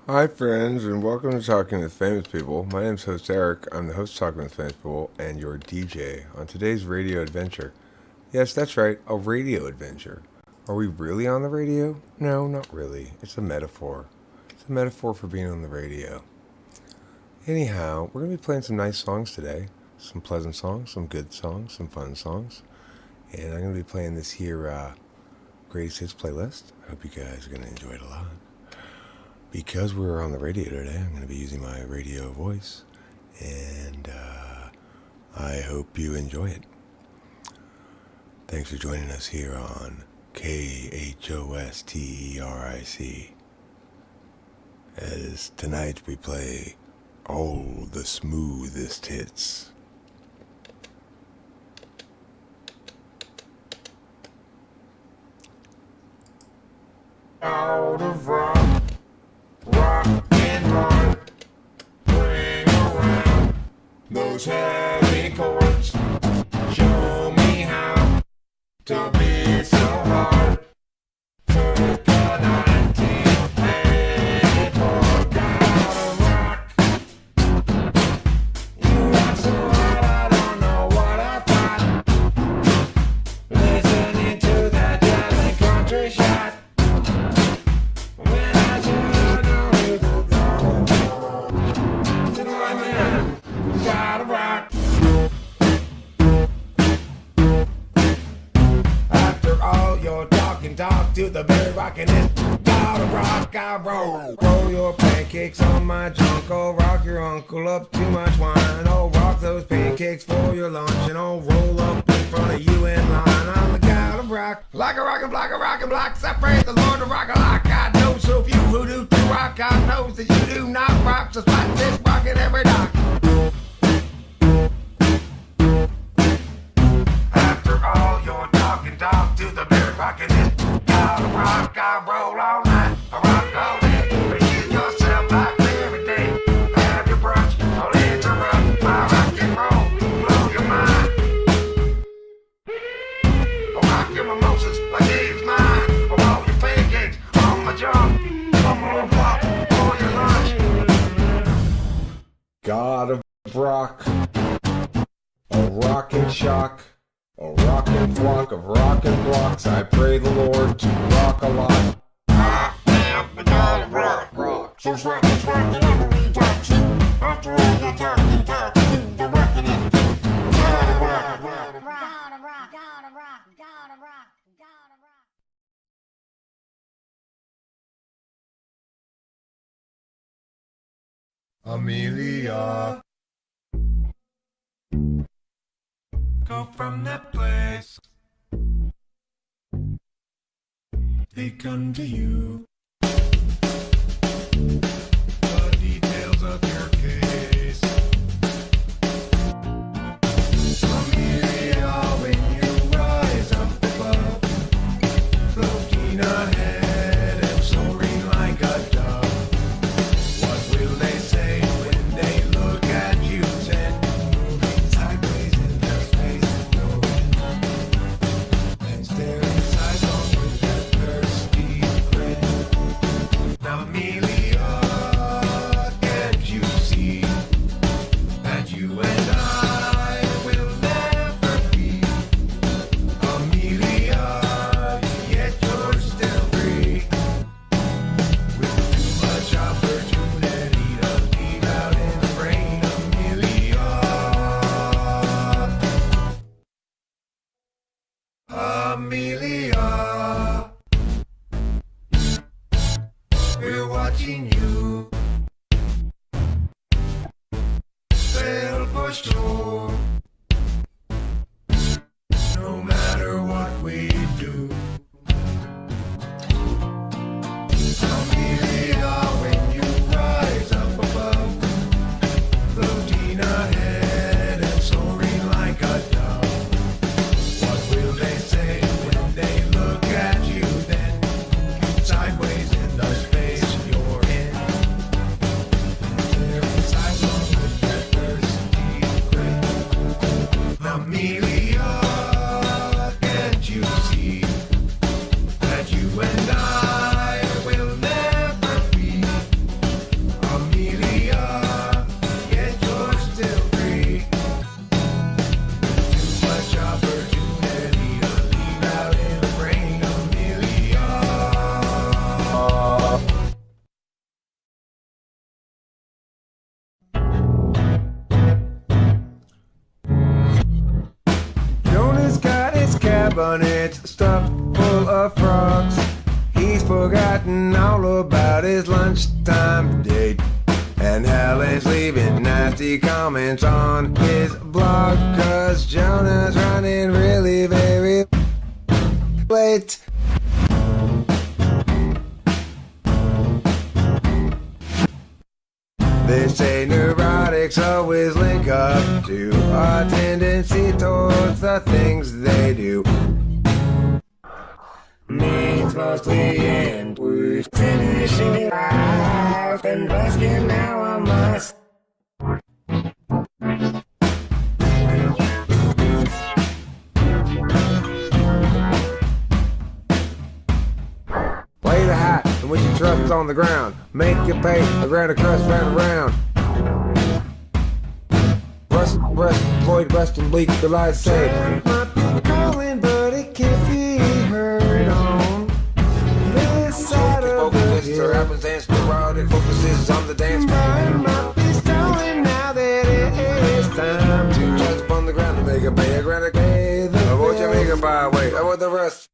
Hi, friends, and welcome to Talking with Famous People. My name's host Eric. I'm the host of Talking with Famous People and your DJ on today's radio adventure. Yes, that's right, a radio adventure. Are we really on the radio? No, not really. It's a metaphor. It's a metaphor for being on the radio. Anyhow, we're going to be playing some nice songs today. Some pleasant songs, some good songs, some fun songs. And I'm going to be playing this here greatest hits playlist. I hope you guys are going to enjoy it a lot. Because we're on the radio today, I'm going to be using my radio voice, and I hope you enjoy it. Thanks for joining us here on KHOSTERIC. As tonight we play all the smoothest hits. Out of rock and roll, bring around those heavy chords. Show me how to be so hard. Circa 1984, gotta rock. You are so hot, I don't know what I thought. Listening to that jazz and country shot. Gotta rock. After all your talk to the very rockin' it. Gotta rock, I roll. Roll your pancakes on my junk. Oh, rock your uncle up too much wine. Oh, rock those pancakes for your lunch. And oh, roll up in front of you in line. I'm the guy to rock. Like a rockin' block, a rockin' block. Separate the Lord to rock a lock. I know so few who do to rock. I knows that you do not rock. So spot this rockin' every dock. After all your talk to the very rockin' it. Gotta rock, I roll all night. I rock all day. Feel yourself like every day. Have your brunch, don't interrupt my rock and roll. Blow your mind. I rock your mimosas like Dave's mine. I roll your pancakes on my junk. I'm gonna pop for your lunch. Gotta rock. A rockin' shock. A rockin' flock of rockin' blocks. I pray the Lord to rock a lot. Rock, man, we gotta rock, rock. Just rock and every talk to. After all the talking to the rockin' it. Gotta rock, gotta rock, gotta rock, gotta rock, gotta rock, gotta rock. Amelia, go from that place. They come to you. The details of your case. Amelia, when you rise up above, floating ahead and soaring like a dove. What will they say when they look at you? Then moving sideways in their space, and staring sidelong with that thirsty grin. Now, Amelia, can't you see that you and I will never be? Amelia, yet you're still free. With too much opportunity to leave out in the rain, Amelia. Amelia, we're watching you. Sail for shore. No matter what we do. Amelia, when you rise up above, floating ahead and soaring like a dove. What will they say when they look at cabinets stuffed full of frogs. He's forgotten all about his lunchtime date. And Helen's leaving nasty comments on his blog, 'cause Jonah's running really very late. They say neurotics always link up to a tendency towards the things they do. Means mostly end with finishing life and busking now I must. Play the hat and when you trust on the ground, make your pay a ground of crust round and round. Rust, void, rust and bleak, the lies say might be calling, but it can't be heard on this side of the hill. Happenstance, neurotic focuses on the dance floor. Might be stalling now that it is time to trust upon the ground to make a pay a ground of pay the bill. Avoid your make a buy, wait, avoid the rust.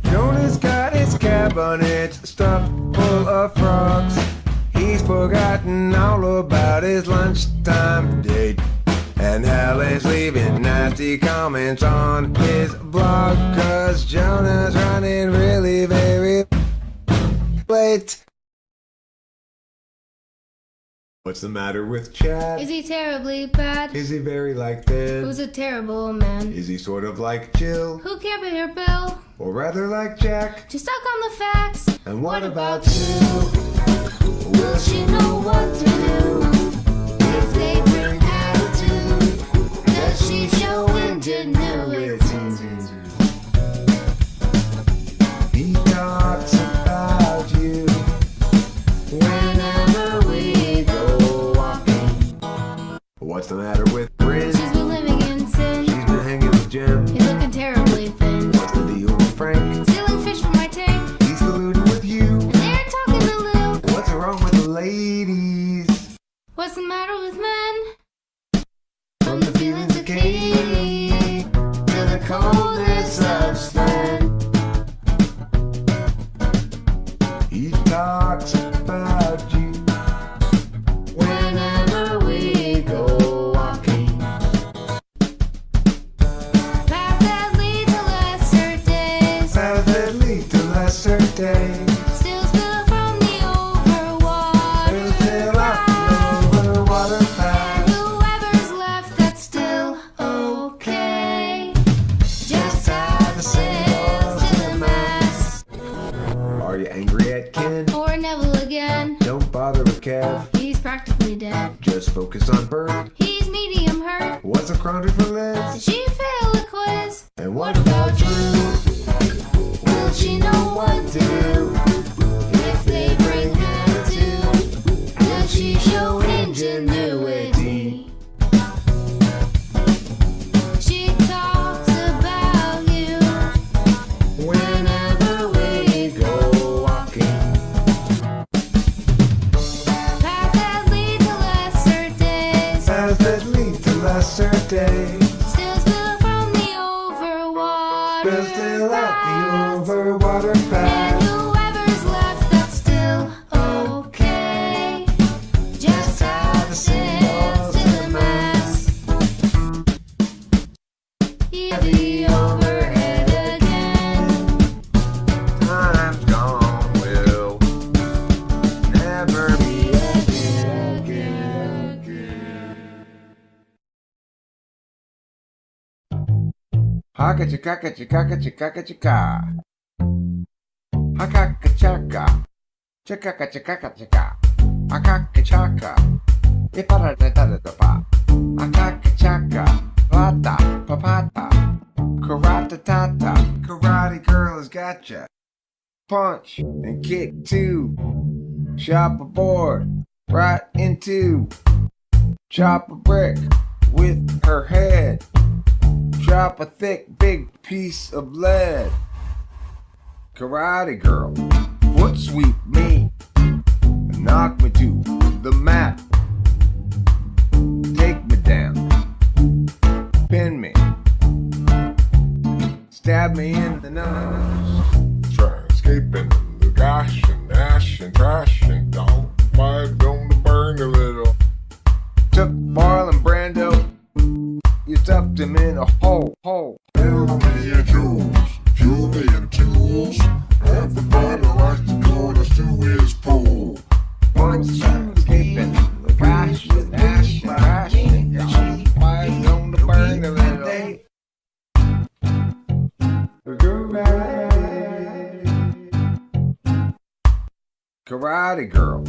Jonah's got his cabinet stuffed full of frogs. He's forgotten all about his lunchtime date. And Helen's leaving nasty comments on his blog, 'cause Jonah's running really very late. What's the matter with Chad? Is he terribly bad? Is he very like thin? Who's a terrible man? Is he sort of like Jill? Who can't pay her bill? Or rather like Jack? Too stuck on the facts. And what about Sue? Will she know what to do if they bring attitude? Does she show ingenuity? He talks about you Whenever we go walking, What's the matter with Bryn? she's been living in sin. She's been hanging with Jim. He's looking terribly thin. What's the deal with Frank? Stealing fish from my tank. He's colluding with you. And they're talking to Lou. What's wrong with the ladies? What's the matter with men? From the feelings of Katie to the coldness of Sven. He talks about you Whenever we go walking, paths that lead to lesser days, paths that lead to lesser days. still spill from the overwater We'll sail out over water and paths. whoever's left, that's still okay. Just have sails to the mast, Are you angry at Ken? or Neville again. Don't bother with Kev. He's practically dead. Just focus on Bert. He's medium hurt. What's a quandary for Did Liz? she fail a quiz? And what about Drew? Will she know what to do if they bring attitude? Will she show ingenuity? She talks about you Whenever we go walking. paths that lead to lesser days, Paths that lead to lesser days. still spill from the overwater We'll sail out paths. the over water And paths. whoever's left, that's still okay. Just have sails to the mast. He'll be overhead again. Time's gone, will never be again. Haka chika chika chika chika. Haka chaka. Chaka chika chika. Haka chaka. Ipara de tada da pa. Haka chaka. Plata papata. Karate tata. Karate girl has gotcha. Punch and kick too. Chop a board right into. Chop a brick with her head. Drop a thick, big piece of lead. Karate girl, foot sweep me. Knock me to the mat. Take me down. Pin me. Stab Trying escaping the gash and ash and trash and don't fight on the burn a little. Took Marlon Brando, you stuffed him in a hole. Order me and Jules, fuel me and tools. Everybody likes to go to his pool. Once escaping the gash and ash and trash and don't fight on the burn a little. Karate girl.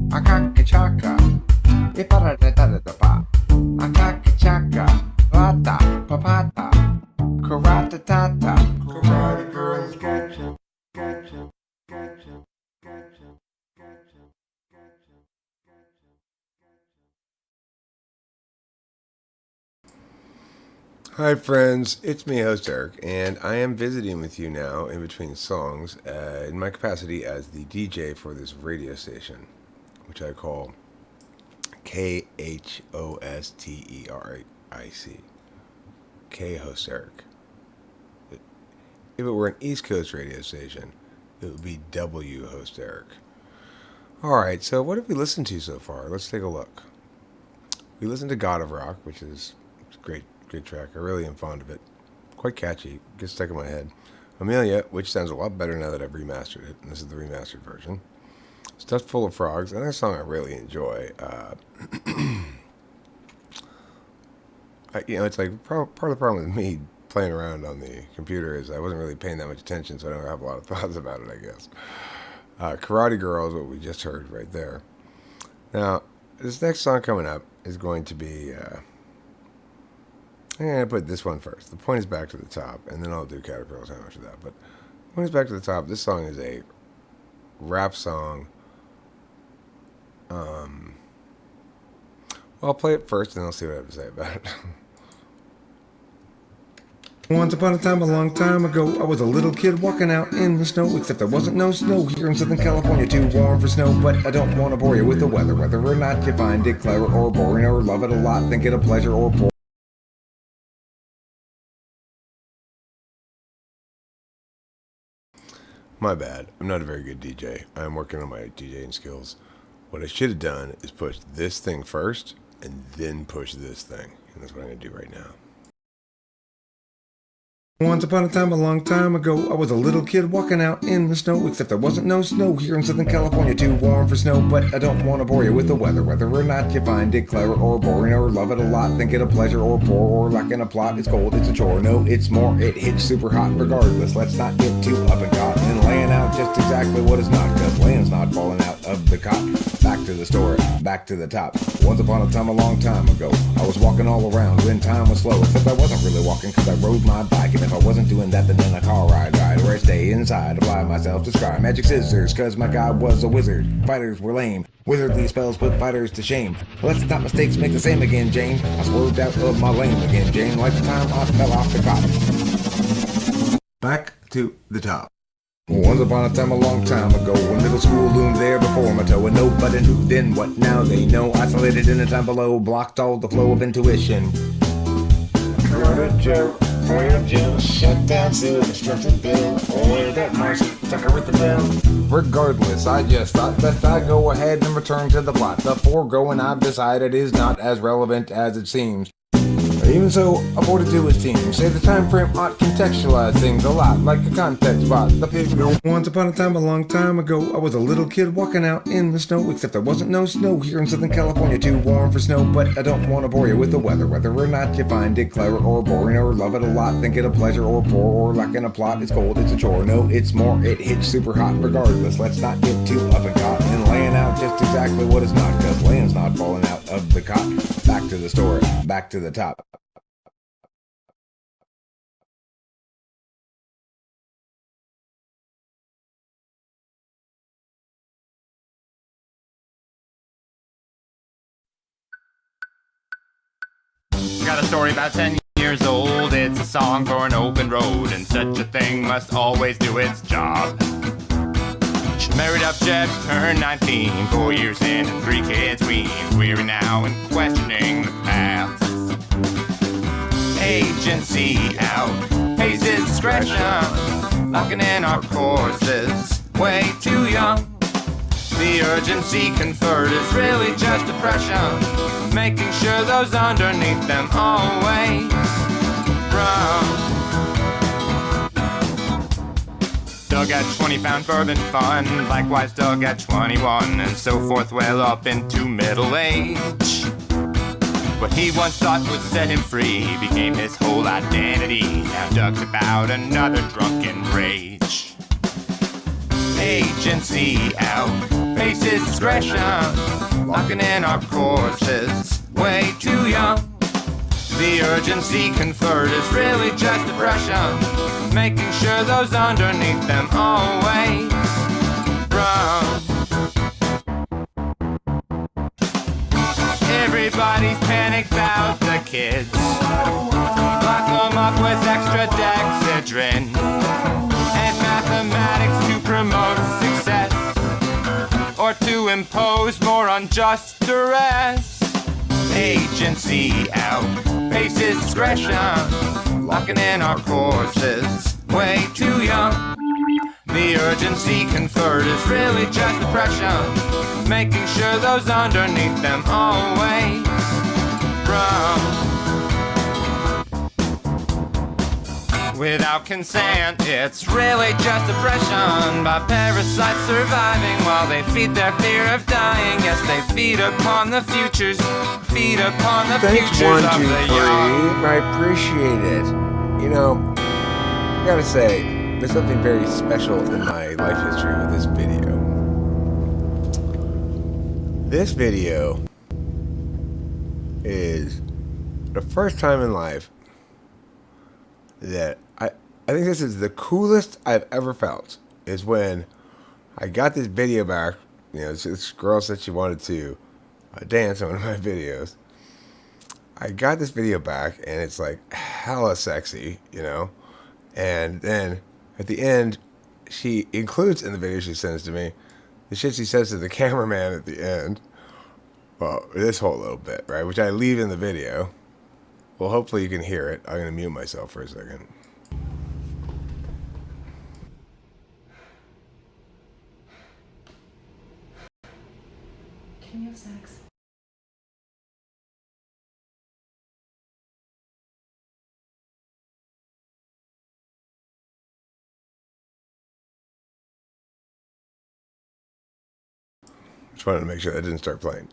Akaka chaka. Ipara da da da pa. Akaka chaka. Pata papata. Karate tata. Karate girls gotcha, gotcha, gotcha, gotcha, gotcha. Hi friends, it's me, host Eric, and I am visiting with you now in between songs in my capacity as the DJ for this radio station, which I call KHOSTERIC. K-Host Eric. If it were an East Coast radio station, it would be W-Host Eric. Alright, so what have we listened to so far? Let's take a look. We listened to God of Rock, which is great track. I really am fond of it. Quite catchy. Gets stuck in my head. Amelia, which sounds a lot better now that I've remastered it. And this is the remastered version. Stuffed Full of Frogs. Another song I really enjoy. It's like part of the problem with me playing around on the computer is I wasn't really paying that much attention, so I don't have a lot of thoughts about it, I guess. Karate Girl is what we just heard right there. Now, this next song coming up is going to be... I'm going to put this one first. The Point is Back to the Top, and then I'll do Caterpillar Sandwich of that. But The Point is Back to the Top, this song is a rap song. Well, I'll play it first, and then I'll see what I have to say about it. Once upon a time, a long time ago, I was a little kid walking out in the snow, except there wasn't no snow here in Southern California, too warm for snow, but I don't want to bore you with the weather, whether or not you find it clever or boring or love it a lot, think it a pleasure or poor. My bad. I'm not a very good DJ. I'm working on my DJing skills. What I should have done is push this thing first and then push this thing. And that's what I'm going to do right now. Once upon a time, a long time ago, I was a little kid walking out in the snow, except there wasn't no snow here in Southern California, too warm for snow, but I don't want to bore you with the weather, whether or not you find it clever or boring or love it a lot, think it a pleasure or poor or lacking a plot, it's cold, it's a chore, no, it's more, it hits super hot regardless, let's not get too up and caught and laying out just exactly what is not, cause laying's not falling out of the cot. Back to the story, back to the top. Once upon a time, a long time ago, I was walking all around when time was slow, except I wasn't really walking cause I rode my bike, and if I wasn't doing that, then in a car ride, where I stay inside, apply myself to scry magic scissors, cause my god was a wizard. Fighters were lame, wizardly spells put fighters to shame. Let's not mistakes make the same again, Jane. I swerved out of my lane again, Jane, like the time I fell off the cop. Back to the top. Once upon a time, a long time ago, when middle school loomed there before my toe, and nobody knew then what now they know. Isolated in the time below, blocked all the flow of intuition. Got a joke for your Jill, shut down to the structured bill. Or that Marcy, tuck her with the bell. Regardless, I just thought that I'd go ahead and return to the plot. The foregoing I've decided is not as relevant as it seems. Even so, I brought it to his team. Say the time frame ought contextualize things a lot, like a context spot. The pig. Once upon a time, a long time ago, I was a little kid walking out in the snow, except there wasn't no snow here in Southern California, too warm for snow, but I don't want to bore you with the weather, whether or not you find it clever or boring or love it a lot, think it a pleasure or poor or lacking a plot, it's cold, it's a chore, no, it's more, it hits super hot regardless, let's not get too up and caught and laying out just exactly what is not, cause laying's not falling out of the cot. Back to the story, back to the top. Got a story about 10 years old. It's a song for an open road, and such a thing must always do its job. Married up Jeff, turned 19, 4 years in and 3 kids weaned, weary now and questioning the past. Agency outpaces his discretion, locking in our courses way too young. The urgency conferred is really just depression, making sure those underneath them always run. Doug at 20 found bourbon fun, likewise Doug at 21, and so forth well up into middle age. What he once thought would set him free became his whole identity. Now Doug's about another drunken rage. Agency outpaces discretion, locking in our courses way too young. The urgency conferred is really just depression, making sure those underneath them always run. Everybody's panicked about the kids. Lock them up with extra Dexedrine and mathematics to promote success, or to impose more unjust duress. Agency outpaces discretion, locking in our courses way too young. The urgency conferred is really just depression, making sure those underneath them always run. Without consent, it's really just oppression by parasites surviving while they feed their fear of dying. Yes, they feed upon the futures, feed upon the Thanks, futures of the 1, 2, 3. young. I appreciate it. You know, I gotta say, there's something very special in my life history with this video. This video is the first time in life that I think this is the coolest I've ever felt, is when I got this video back. You know, this girl said she wanted to dance on one of my videos. I got this video back, and it's like hella sexy, you know. And then at the end, she includes in the video she sends to me the shit she says to the cameraman at the end. Well, this whole little bit, right, which I leave in the video. Well, hopefully you can hear it. I'm going to mute myself for a second. Can you have sex? Just wanted to make sure that didn't start playing.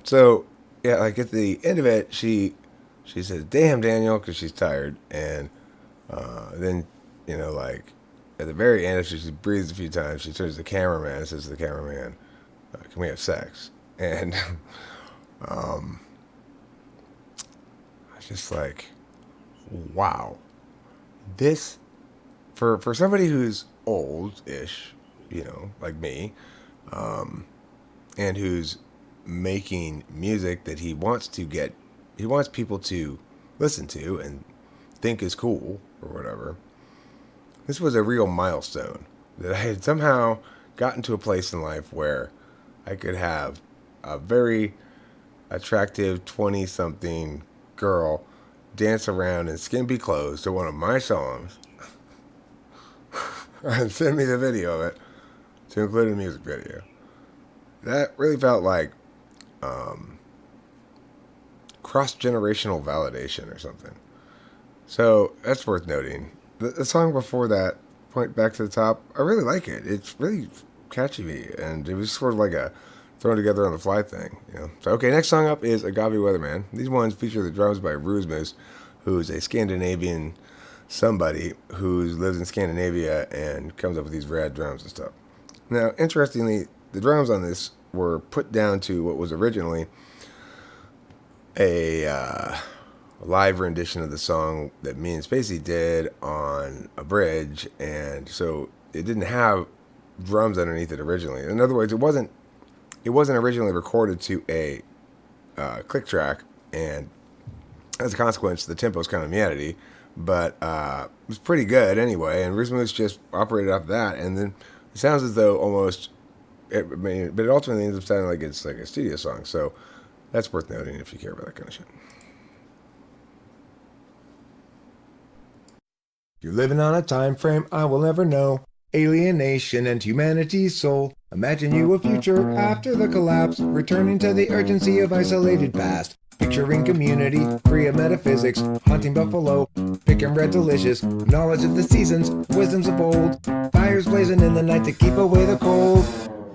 So yeah, like at the end of it, she says, "Damn, Daniel," because she's tired, and then, you know, like at the very end, she breathes a few times. She turns to the cameraman and says to the cameraman, "Can we have sex?" And I was just like, wow, this for somebody who's old-ish, you know, like me. And who's making music that he wants people to listen to and think is cool or whatever. This was a real milestone that I had somehow gotten to a place in life where I could have a very attractive 20-something girl dance around in skimpy clothes to one of my songs and send me the video of it to include a music video. That really felt like cross-generational validation or something. So that's worth noting. The song before that, Point Back to the Top, I really like it. It's really catchy me, and it was sort of like a thrown together on the fly thing. You know? So, okay, next song up is Agave Weatherman. These ones feature the drums by Roosmoose, who's a Scandinavian somebody who lives in Scandinavia and comes up with these rad drums and stuff. Now, interestingly, the drums on this were put down to what was originally a live rendition of the song that me and Spacey did on a bridge, and so it didn't have drums underneath it originally. In other words, it wasn't originally recorded to a click track, and as a consequence, the tempo's kind of meandity, but it was pretty good anyway. And Roosmoose just operated off that, and then it sounds as though almost, but it ultimately ends up sounding like it's like a studio song. So that's worth noting if you care about that kind of shit. You're living on a time frame I will never know. Alienation and humanity's soul. Imagine you a future after the collapse, returning to the urgency of isolated past. Picturing community, free of metaphysics, hunting buffalo, picking red delicious, knowledge of the seasons, wisdoms of old, fires blazing in the night to keep away the cold.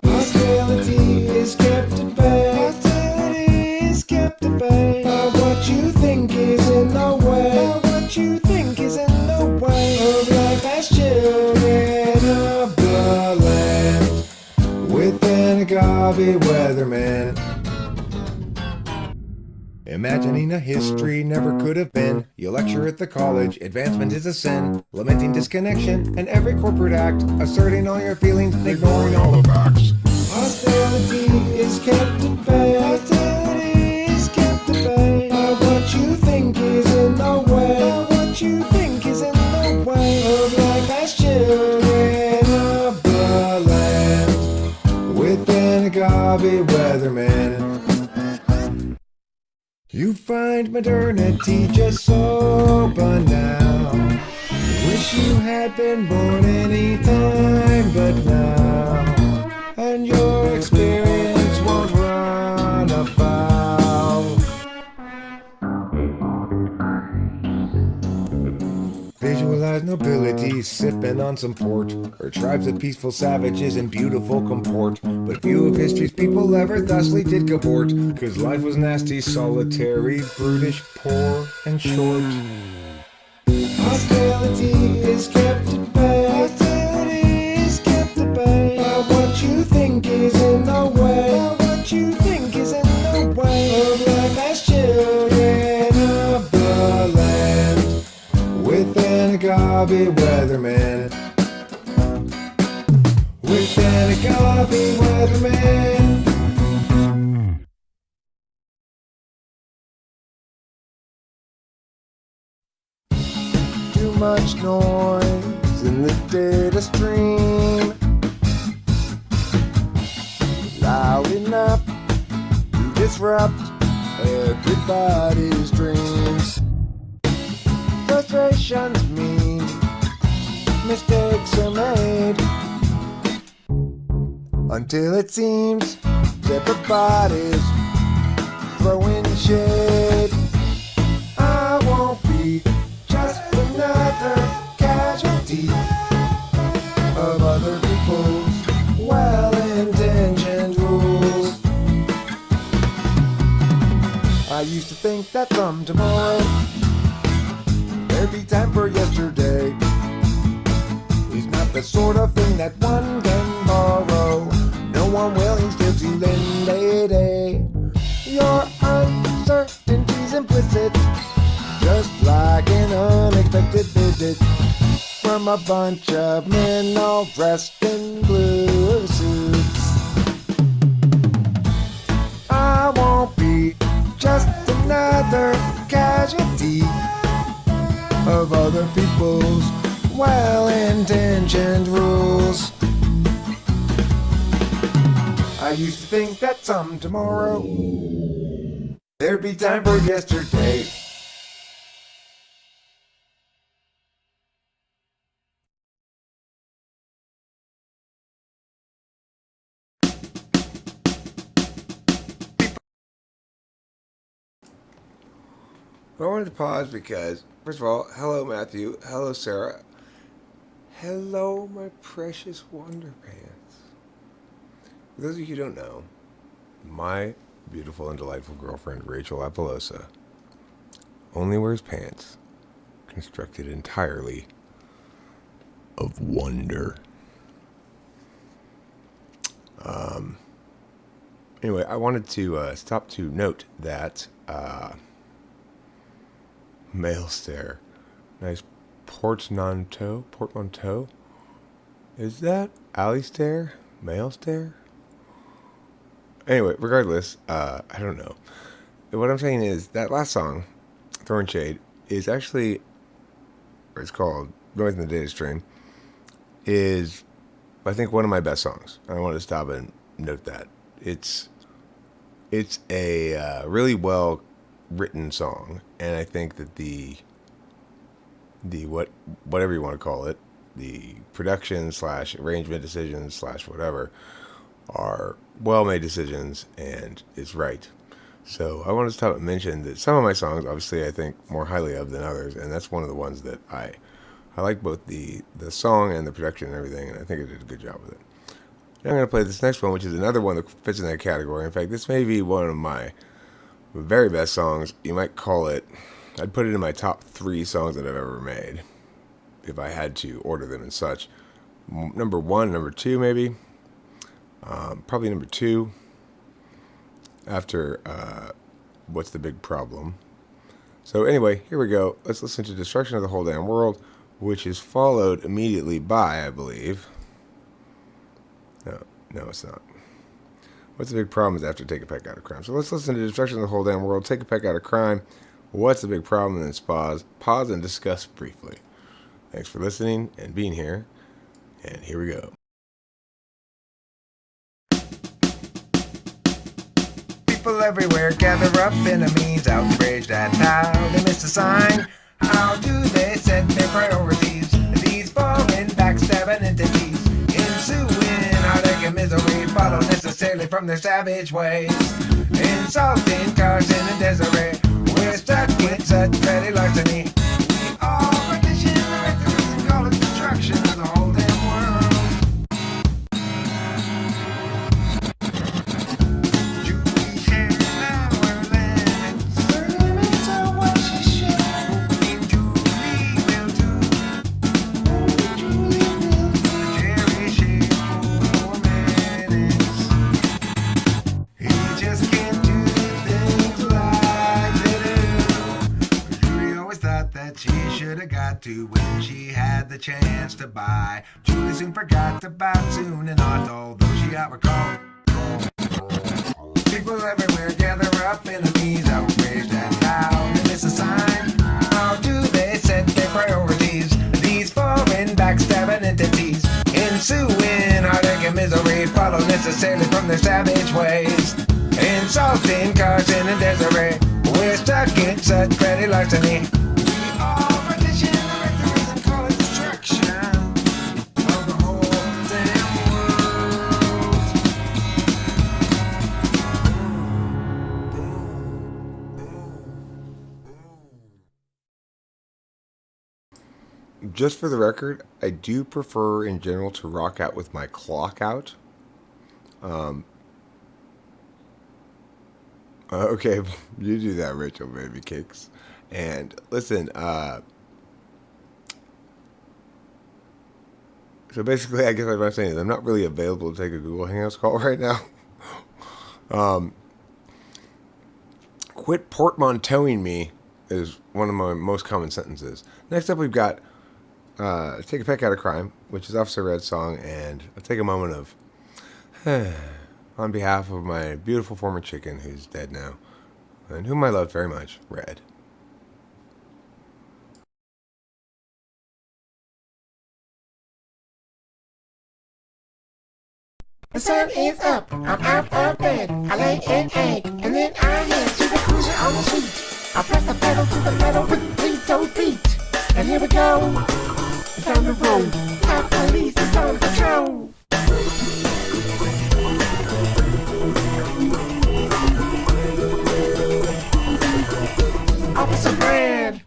Hostility is kept at bay. Hostility is kept at bay. What you think is in the way. What you think is in the way of life as children of the land. With an agave weatherman. Imagining a history never could have been. You lecture at the college, advancement is a sin. Lamenting disconnection and every corporate act. Asserting all your feelings and ignoring all the facts. Hostility is kept at bay. Hostility is kept at bay. What you think is in the way. What you think is in the way of life as children of the land. With an agave weatherman. You find modernity just so banal. Wish you had been born any time but now, and your experience won't run afoul. Visualize nobility sipping on some port, or tribes of peaceful savages in beautiful comport. But few of history's people ever thusly did comport, 'cause life was nasty, solitary, brutish, poor, and short. Hostility is kept at bay. Hostility is kept at bay. What you think is in the way. What you think is in the way of life as children of the land. With an agave weatherman. With an agave weatherman. Too much noise in the data stream. Loud enough to disrupt everybody's dreams. Frustrations mean mistakes are made, until it seems everybody's throwing shade. I won't be just another casualty of other people's well-intentioned rules. I used to think that from tomorrow there'd be time for yesterday. It's not the sort of thing that one can borrow. No one willing still to lend a day. Your uncertainty's implicit, just like an unexpected visit from a bunch of men all dressed in blue suits. I won't be just another casualty of other people's well-intentioned rules. I used to think that some tomorrow there'd be time for yesterday. I wanted to pause because, first of all, hello Matthew, hello Sarah, hello my precious Wonder Pants. For those of you who don't know, my beautiful and delightful girlfriend Rachel Apollosa only wears pants constructed entirely of wonder. Anyway, I wanted to stop to note that Male stare. Nice portmanteau. Is that alley stare? Male stare? Anyway, regardless, I don't know. What I'm saying is that last song, Thorn Shade, is actually, or it's called Noise in the Data Stream, is, I think, one of my best songs. I want to stop and note that. It's a really well written song, and I think that the the whatever you want to call it, the production slash arrangement decisions slash whatever are well-made decisions and is right. So I want to stop and mention that some of my songs, obviously, I think more highly of than others, and that's one of the ones that I like both the song and the production and everything, and I think I did a good job with it. And I'm going to play this next one, which is another one that fits in that category. In fact, this may be one of my very best songs. You might call it, I'd put it in my top 3 songs that I've ever made, if I had to order them and such. Number 1, number 2 maybe. Probably number 2 after What's the Big Problem. So anyway, here we go. Let's listen to Destruction of the Whole Damn World, which is followed immediately by, I believe. No, it's not. What's the Big Problem is after Take a Peck Out of Crime. So let's listen to Destruction of the Whole Damn World, Take a Peck Out of Crime, What's the Big Problem, and then pause and discuss briefly. Thanks for listening and being here. And here we go. People everywhere gather up, enemies outraged at how they missed a sign. How do they set their priorities? These foreign backstabbing entities, ensuing heartache and misery follow necessarily from their savage ways. Insulting Carson and Desiree, we're stuck with such petty larceny. We all partition the records and call it destruction of the whole damn world. Julie shared our limits, her limits are what she shared. And Julie will do, only Julie will do. Jerry shared 4 minutes. He just can't do things like they do. Julie always thought that she should have got to when she had the chance to buy. Julie soon forgot about soon and on, although she outrecalled. People everywhere gather up, enemies outraged at how they miss a sign. How do they set their priorities? These foreign backstabbing entities, ensuing heartache and misery follow necessarily from their savage ways. Insulting Carson and Desiree, we're stuck in such petty larceny. We all partition the records and call it destruction of the whole damn world. Just for the record, I do prefer in general to rock out with my clock out. Okay, you do that, Rachel Baby Cakes. And listen, so basically, I guess what I'm saying is I'm not really available to take a Google Hangouts call right now. Quit portmanteauing me is one of my most common sentences. Next up, we've got Take a Peck Out of Crime, which is Officer Red's song, and I'll take a moment of on behalf of my beautiful former chicken who's dead now, and whom I love very much, Red. The sun is up, I'm out of bed, I lay an egg, and then I head to the cruiser on the street. I press the pedal to the metal with 3 toe feet, and here we go, it's on the road, top police is on patrol. Officer Red.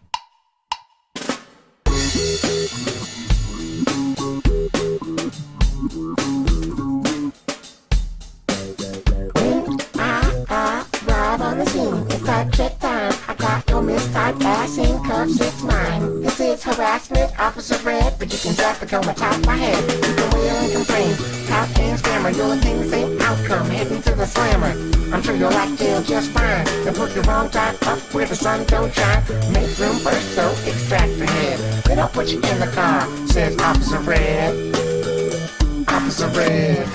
Arrive on the scene, it's that check time. I got no mistype, ass in cuffs, it's mine. This is harassment, Officer Red, but you can just become a top my head. You can wail and complain, cop and scammer, you'll attain the same outcome, heading to the slammer. I'm sure you'll like jail just fine. And put the wrong type up where the sun don't shine. Make room first, so extract the head. Then I'll put you in the car, says Officer Red. Officer Red.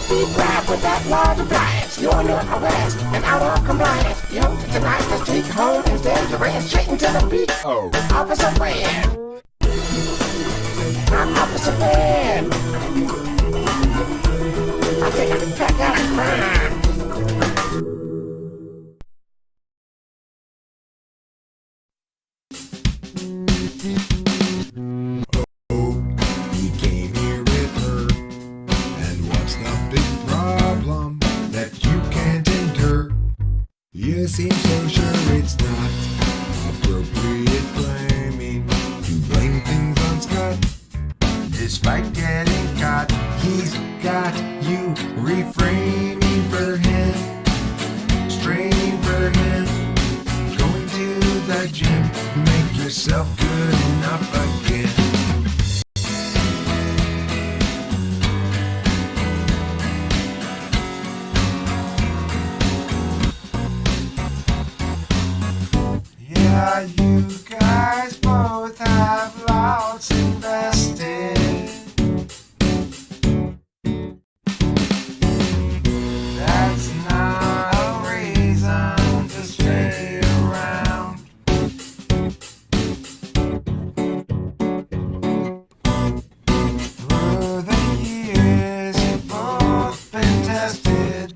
Be bribed with that large appliance. You're under arrest and out of compliance. You hope that tonight let's take you home instead of ran straight into the beat. Oh, Officer Red. I'm Officer Red. crime. He came here with her. And what's the big problem that you can't endure? You seem so sure it's not appropriate claiming to blame things on Scott. Despite getting caught, he's got you reframing for him, straining for him, going to the gym, make yourself good enough again. Yeah, you guys both have lots invested. That's not a reason to stay around. Through the years, you've both been tested.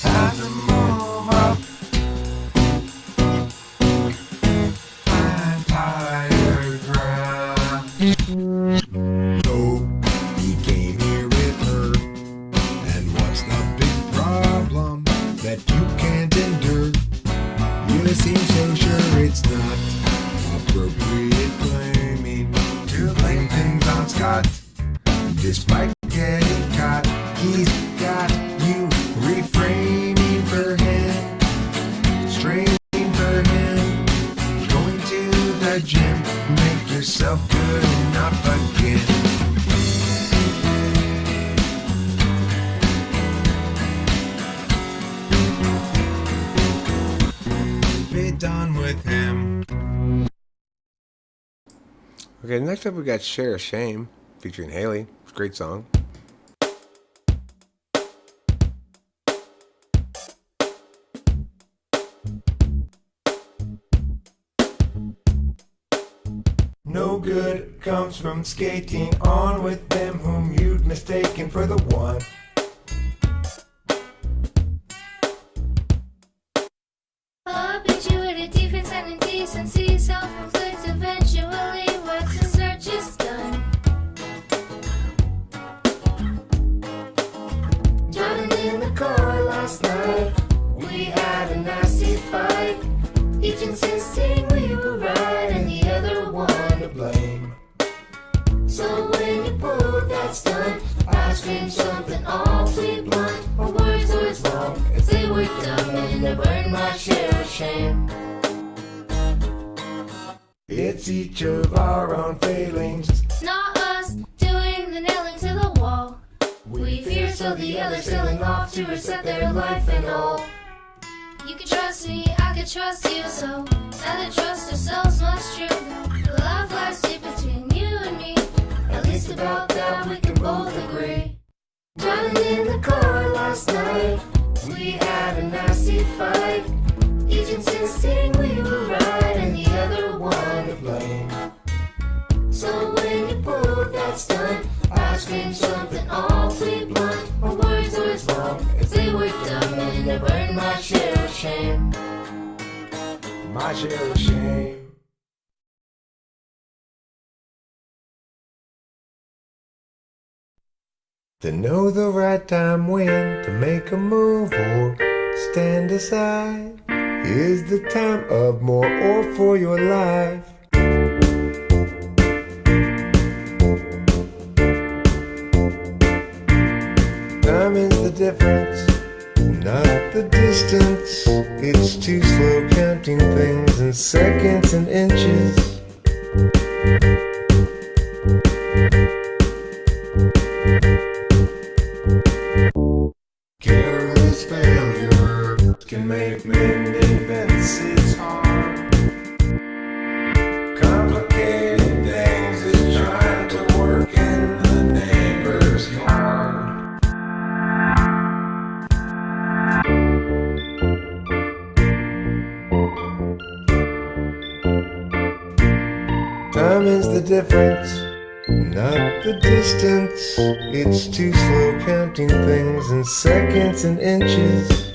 Time to move up. Find higher ground. So he came here with her. And what's the big problem that you can't endure? You seem so sure it's not appropriate claiming to blame things on Scott. Despite getting caught, he's got you reframing for him, straining for him, going to the gym, make yourself good enough again. Be done with him. Okay, next up we got Share a Shame featuring Haley. It's a great song. No good comes from skating on with them whom you'd mistaken for the one. Habituated defense and indecency, self-inflict eventually once the search is done. Driving in the car last night, we had a nasty fight. Each insisting we were right and the other one to blame. So when you pulled that stunt, I screamed something awfully blunt. My words were as long as they were dumb, and I burned my share of shame. It's each of our own failings. Not us doing the nailing to the wall. We fear so the other sailing off to reset their life and all. You can trust me, I can trust you, so now the trust ourselves must true. The love lies deep between you and me. At least about that we can both agree. Driving in the car last night, we had a nasty fight. Each insisting we were right and the other one to blame. So when you pulled that stunt, I screamed something awfully blunt. My words were as long as they were dumb, and I burned my share of shame. My share of shame. To know the right time when to make a move or stand aside is the time of more or for your life. Time is the difference, not the distance. It's too slow counting things in seconds and inches. Careless failure can make many events its harm. Complicated things is trying to work in the neighbor's yard. Time is the difference, Not the distance, it's too slow counting things in seconds and inches.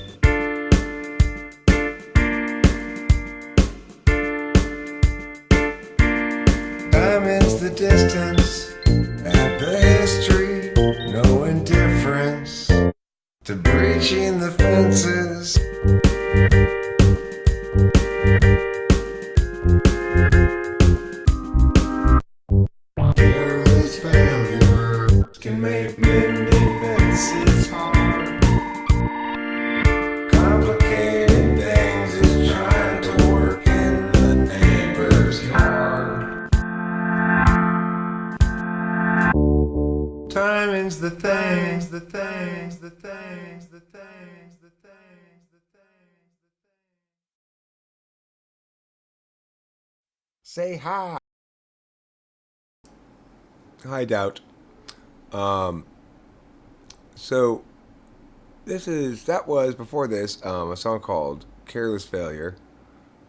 Time is the distance and the history, no indifference to breaching the fences. Careless failure can make mending fences hard. Complicated things is trying to work in the neighbor's yard. Timing's the things, the things, the things, the things, the things, the things. Say hi. Hi, Doubt. So that was before this a song called "Careless Failure,"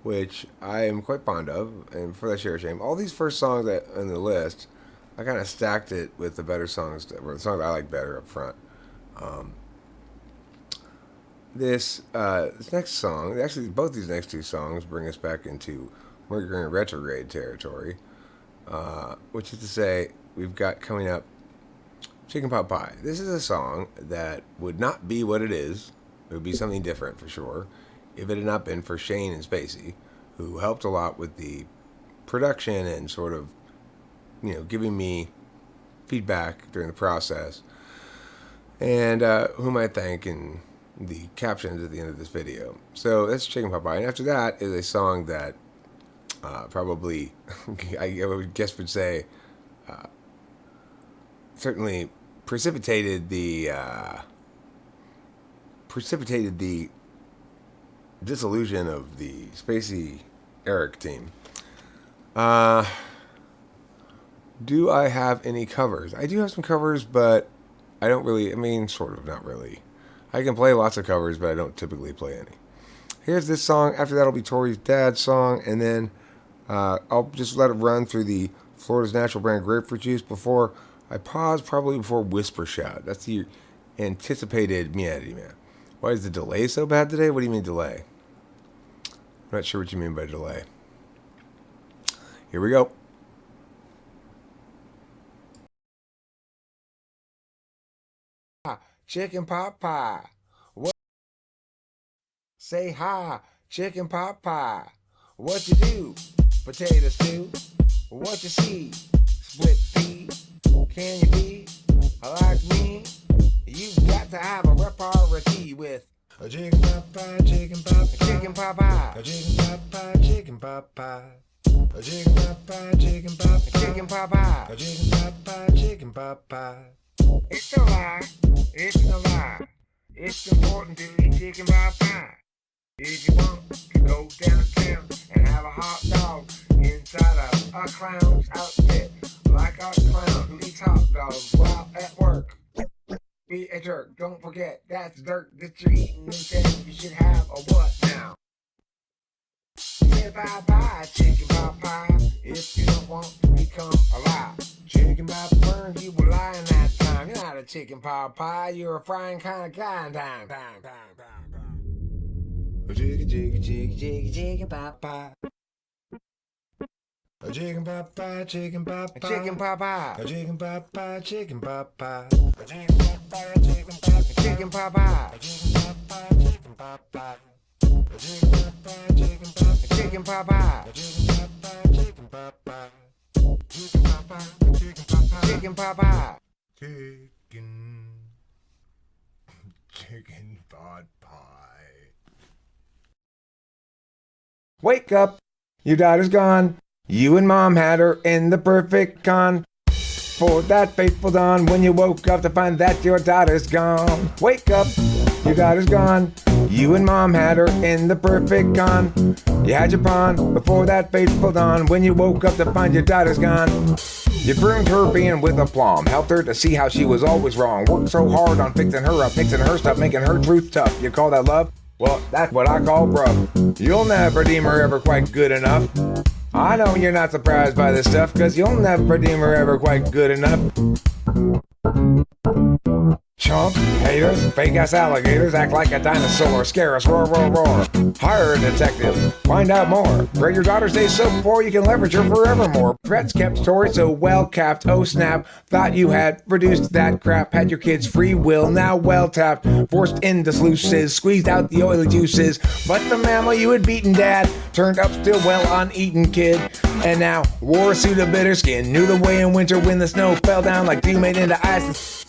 which I am quite fond of, and for that share a shame. All these first songs that on the list, I kind of stacked it with the better songs, or the songs I like better up front. This next song, actually both these next two songs bring us back into Mercury retrograde territory, which is to say, we've got coming up Chicken Pot Pie. This is a song that would not be what it is. It would be something different for sure if it had not been for Shane and Spacey, who helped a lot with the production and sort of, giving me feedback during the process, and whom I thank in the captions at the end of this video. So that's Chicken Pot Pie. And after that is a song that probably, I would guess would say, certainly precipitated the dissolution of the Spacey Eric team. Do I have any covers? I do have some covers, but I don't really, sort of, not really. I can play lots of covers, but I don't typically play any. Here's this song. After that will be Tori's dad's song, and then I'll just let it run through the Florida's Natural Brand Grapefruit Juice before I pause, probably before Whisper Shout. That's the anticipated man. Why is the delay so bad today? What do you mean delay? I'm not sure what you mean by delay. Here we go. Chicken pot pie. What? Say hi, chicken pot pie. What you do? Potato stew. What you see? Split pea. Can you be like me? You've got to have a repartee with a chicken pot pie, chicken pot pie, chicken pot pie, a chicken pot pie, chicken pot pie, a chicken pot pie, chicken pot pie, chicken pot pie, a chicken pot pie, chicken pot pie. It's a lie, it's a lie. It's important to eat chicken pot pie. If you want to go downtown and have a hot dog inside a clown's outfit, like a clown who eats hot dogs while at work. Be a jerk, don't forget that's dirt that you're eating instead. You should have a what now? Say bye-bye, chicken pot pie, if you don't want to become alive. Chicken pot burns, you were lying that time. You're not a chicken pot pie, you're a frying kind of guy. Time. Chicken pot pie. A chicken pot pie, chicken pot pie, chicken pot pie, a chicken pot pie, chicken pot pie, a chicken pot pie, chicken pot pie, chicken pot pie, a chicken pot pie, chicken pot pie, a chicken pot pie, chicken pot pie, chicken pot pie, a chicken pot pie, chicken pot pie, chicken pot pie, chicken pot pie, chicken pot pie, chicken pot pie. Wake up, your daughter's gone. You and mom had her in the perfect con for that fateful dawn when you woke up to find that your daughter's gone. Wake up, your daughter's gone. You and mom had her in the perfect con. You had your pawn before that fateful dawn when you woke up to find your daughter's gone. You groomed her being with aplomb, helped her to see how she was always wrong. Worked so hard on fixing her up, mixing her stuff, making her truth tough. You call that love? Well, that's what I call rough. You'll never deem her ever quite good enough. I know you're not surprised by this stuff, cause you'll never deem her ever quite good enough. Chump, haters, fake ass alligators, act like a dinosaur, scare us, roar, roar, roar. Hire a detective, find out more. Grade your daughter's days so poor you can leverage her forevermore. Threats kept Tori so well capped, oh snap. Thought you had reduced that crap, had your kids' free will, now well tapped. Forced into sluices, squeezed out the oily juices. But the mammal you had beaten, dad, turned up still well uneaten, kid. And now wore a suit of bitter skin, knew the way in winter when the snow fell down like dew made into ice.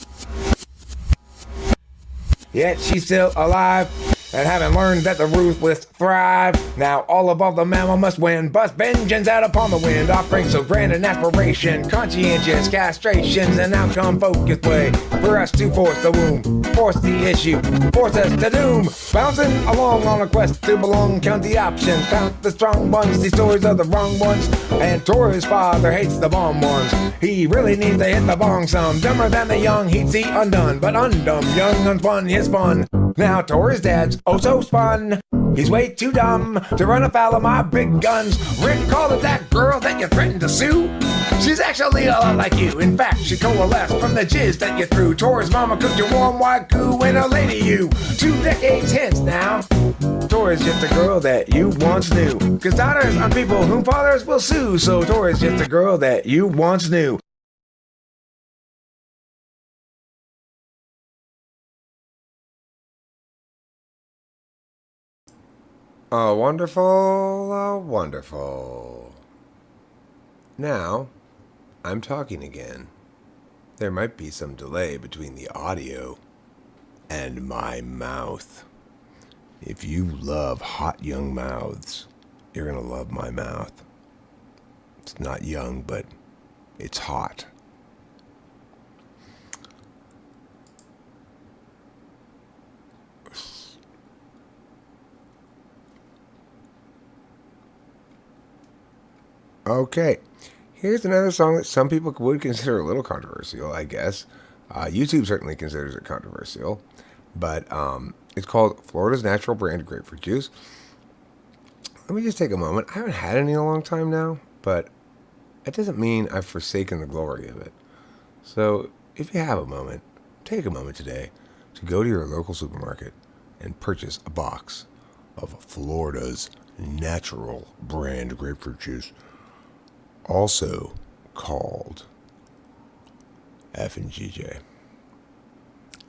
Yet she's still alive, and having learned that the ruthless thrive. Now all above the mammal must win, bust vengeance out upon the wind, offering so grand an aspiration, conscientious castrations, an outcome-focused way for us to force the womb, force the issue, force us to doom. Bouncing along on a quest to belong, count the options, count the strong ones, these stories are the wrong ones, and Tori's father hates the bomb ones. He really needs to hit the bong some, dumber than the young, he'd see undone, but undumb, young unspun his fun. Now Tori's dad's oh so spun. He's way too dumb to run afoul of my big guns. Rick called it that girl that you threatened to sue. She's actually a lot like you. In fact, she coalesced from the jizz that you threw. Tori's mama cooked your warm white goo and a lady you. 2 decades hence now. Tori's just a girl that you once knew. Cause daughters are people whom fathers will sue. So Tori's just a girl that you once knew. Oh, wonderful, oh, wonderful. Now, I'm talking again. There might be some delay between the audio and my mouth. If you love hot young mouths, you're gonna love my mouth. It's not young, but it's hot. Okay, here's another song that some people would consider a little controversial, I guess. YouTube certainly considers it controversial, but it's called Florida's Natural Brand Grapefruit Juice. Let me just take a moment. I haven't had any in a long time now, but it doesn't mean I've forsaken the glory of it. So if you have a moment, take a moment today to go to your local supermarket and purchase a box of Florida's Natural Brand Grapefruit Juice, also called FNGJ.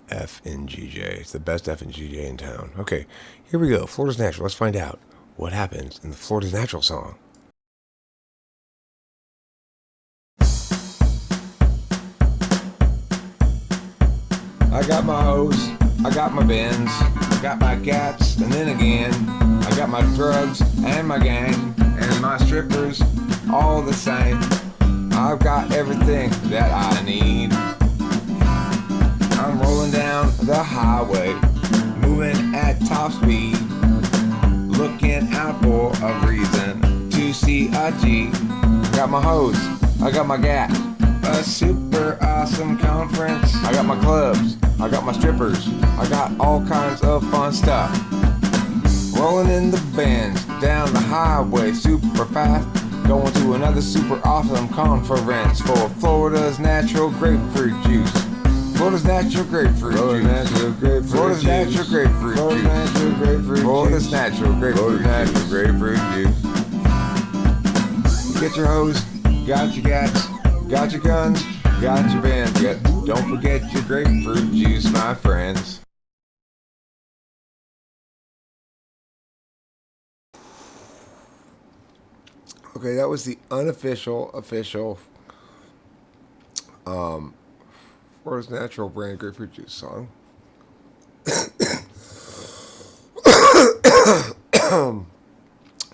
FNGJ. It's the best FNGJ in town. Okay, here we go. Florida's Natural. Let's find out what happens in the Florida's Natural song. I got my hose, I got my bins, I got my cats, and then again, I got my drugs and my gang, and my strippers, all the same. I've got everything that I need. I'm rolling down the highway, moving at top speed, looking out for a reason to see a G. Got my hose, I got my gat, a super awesome conference. I got my clubs, I got my strippers, I got all kinds of fun stuff. Rolling in the Benz, down the highway super fast, going to another super awesome conference for Florida's Natural Grapefruit Juice. Florida's Natural Grapefruit Juice. Florida's Natural Grapefruit Juice. Florida's Natural Grapefruit Juice. Get your hose, got your gats, got your guns, got your bands. Yet don't forget your grapefruit juice, my friends. Okay, that was the official Florida's Natural Brand Grapefruit Juice song.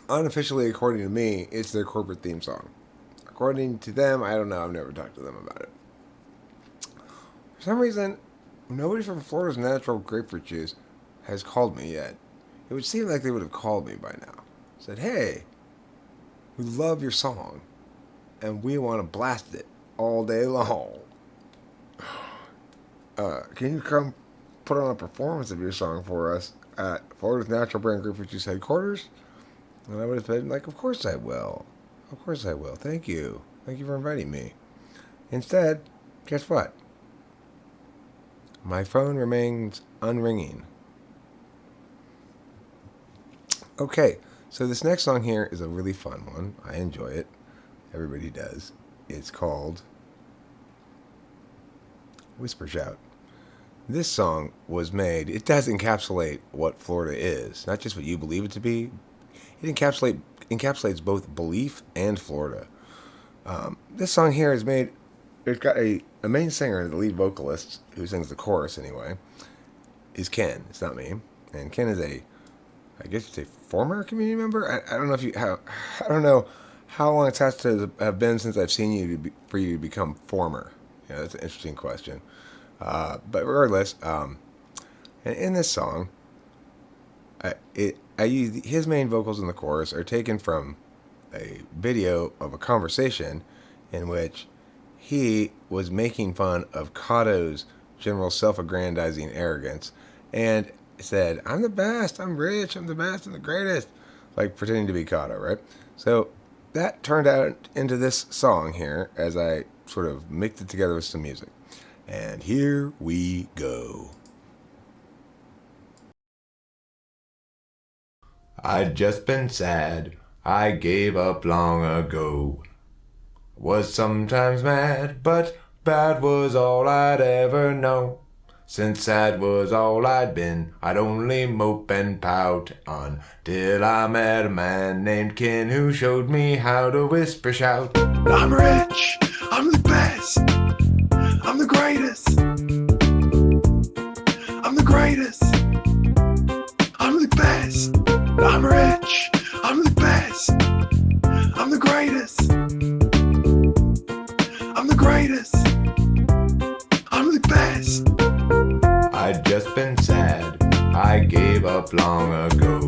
Unofficially, according to me, it's their corporate theme song. According to them, I don't know. I've never talked to them about it. For some reason, nobody from Florida's Natural Grapefruit Juice has called me yet. It would seem like they would have called me by now. Said, hey, we love your song, and we want to blast it all day long. Can you come put on a performance of your song for us at Florida's Natural Brand Grapefruit Juice headquarters? And I would have been like, of course I will. Of course I will. Thank you. Thank you for inviting me. Instead, guess what? My phone remains unringing. Okay, so this next song here is a really fun one. I enjoy it. Everybody does. It's called Whisper Shout. This song was made, it does encapsulate what Florida is, not just what you believe it to be. It encapsulates both belief and Florida. This song here is made, it's got a main singer, the lead vocalist, who sings the chorus anyway, is Ken. It's not me. And Ken is I guess you'd say former community member? I don't know I don't know how long it's has to have been since I've seen you for you to become former. Yeah, that's an interesting question. But regardless, and in this song, I use his main vocals in the chorus are taken from a video of a conversation in which he was making fun of Cato's general self-aggrandizing arrogance and said, "I'm the best, I'm rich, I'm the best, I'm the greatest," like pretending to be Cato, right? So that turned out into this song here as I sort of mixed it together with some music. And here we go. I'd just been sad, I gave up long ago. Was sometimes mad, but bad was all I'd ever known. Since sad was all I'd been, I'd only mope and pout until I met a man named Ken who showed me how to whisper shout. I'm rich, I'm the best, I'm the greatest, I'm the greatest, I'm the best. I'm rich, I'm the best, I'm the greatest, I'm the greatest, I'm the best. I'd just been sad, I gave up long ago.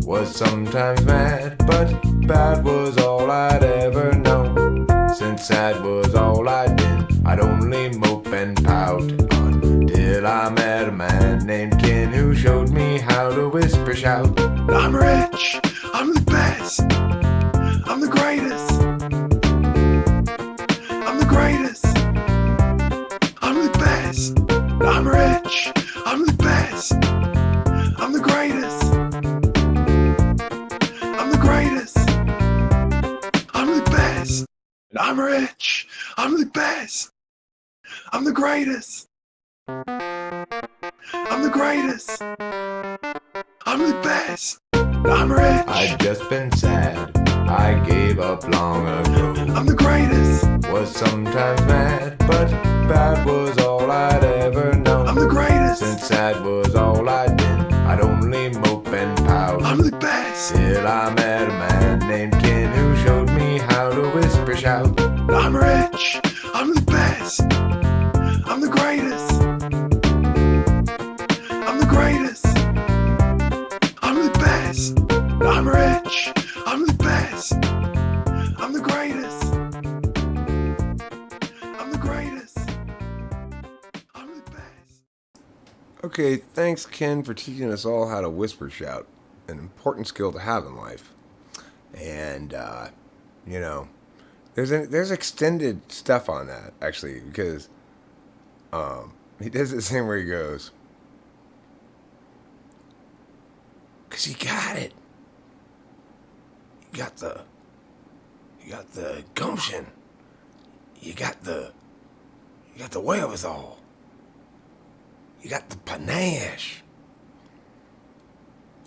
Was sometimes mad, but bad was all I'd ever known. Since sad was all I'd been, I'd only mope and pout until I met a man named Ken who showed me how to whisper shout. I'm rich, I'm the best, I'm the greatest, I'm the greatest, I'm the best. I'm rich, I'm the best, I'm the greatest, I'm the greatest, I'm the best. I'm rich, I'm the best, I'm the greatest, I'm the greatest, I'm the best. I'm rich, I'd just been sad, I gave up long ago. I'm the greatest, Was sometimes mad, but bad was all I'd ever known. I'm the greatest, Since sad was all I'd been, I'd only mope and pout I'm the best. till I met a man named Ken who showed me how to whisper shout. I'm rich, I'm the best, I'm the greatest, I'm the greatest, I'm the best. I'm rich, I'm the best, I'm the greatest, I'm the greatest, I'm the best. Okay, thanks Ken for teaching us all how to whisper shout, an important skill to have in life. And you know, there's extended stuff on that actually because he does this thing where he goes, "'Cause you got it. You got the gumption. You got the wherewithal. You got the panache.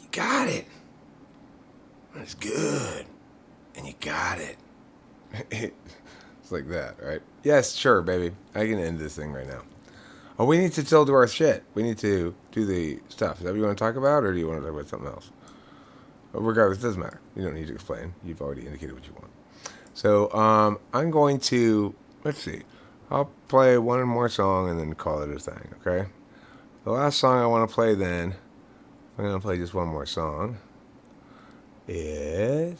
You got it. It's good. And you got it." It's like that, right? Yes, sure, baby. I can end this thing right now. Oh, we need to still do our shit. We need to do the stuff. Is that what you want to talk about, or do you want to talk about something else? Regardless, it doesn't matter. You don't need to explain. You've already indicated what you want. So, I'm going to, let's see. I'll play one more song and then call it a thing, okay? The last song I want to play then, I'm going to play just one more song, is...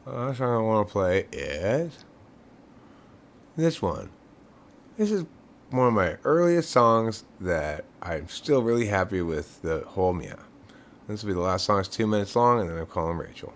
The last song I want to play is this one. This is one of my earliest songs that I'm still really happy with the whole Mia. This will be the last song. It's 2 minutes long, and then I'm calling Rachel.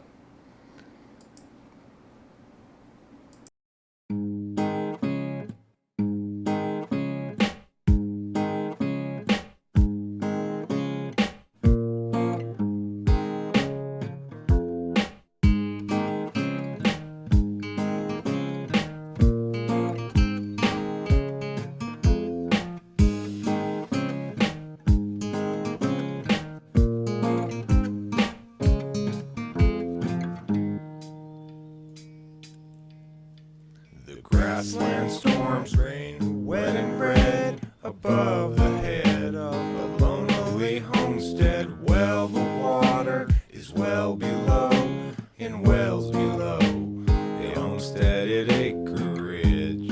Grassland storms rain wet and red above the head of the lonely homestead. Well, the water is well below, in wells below the homestead at Acreage.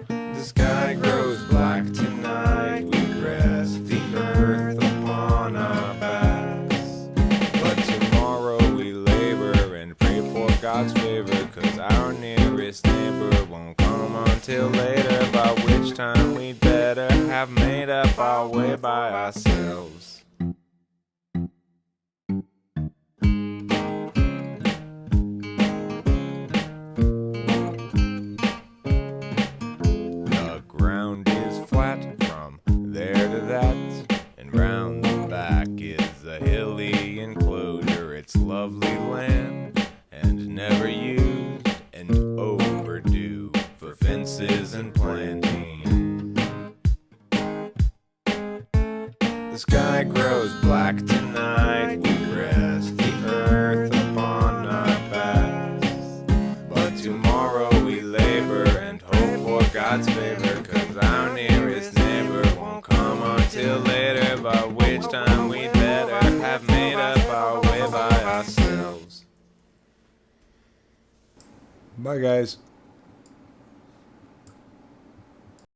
The sky grows black tonight, we rest the earth upon our backs. But tomorrow we labor and pray for God's favor, 'cause our nearest neighbor won't come until later, by which time we'd better have made up our way by ourselves. The ground is flat from there to that, and round the back is a hilly enclosure. It's lovely land and never used and overdue for fences and planting. The sky grows black tonight, we rest the earth upon our backs. But tomorrow we labor and hope for God's favor, 'cause our nearest neighbor won't come until later, by which time we'd better have made up our way by ourselves. Bye, guys.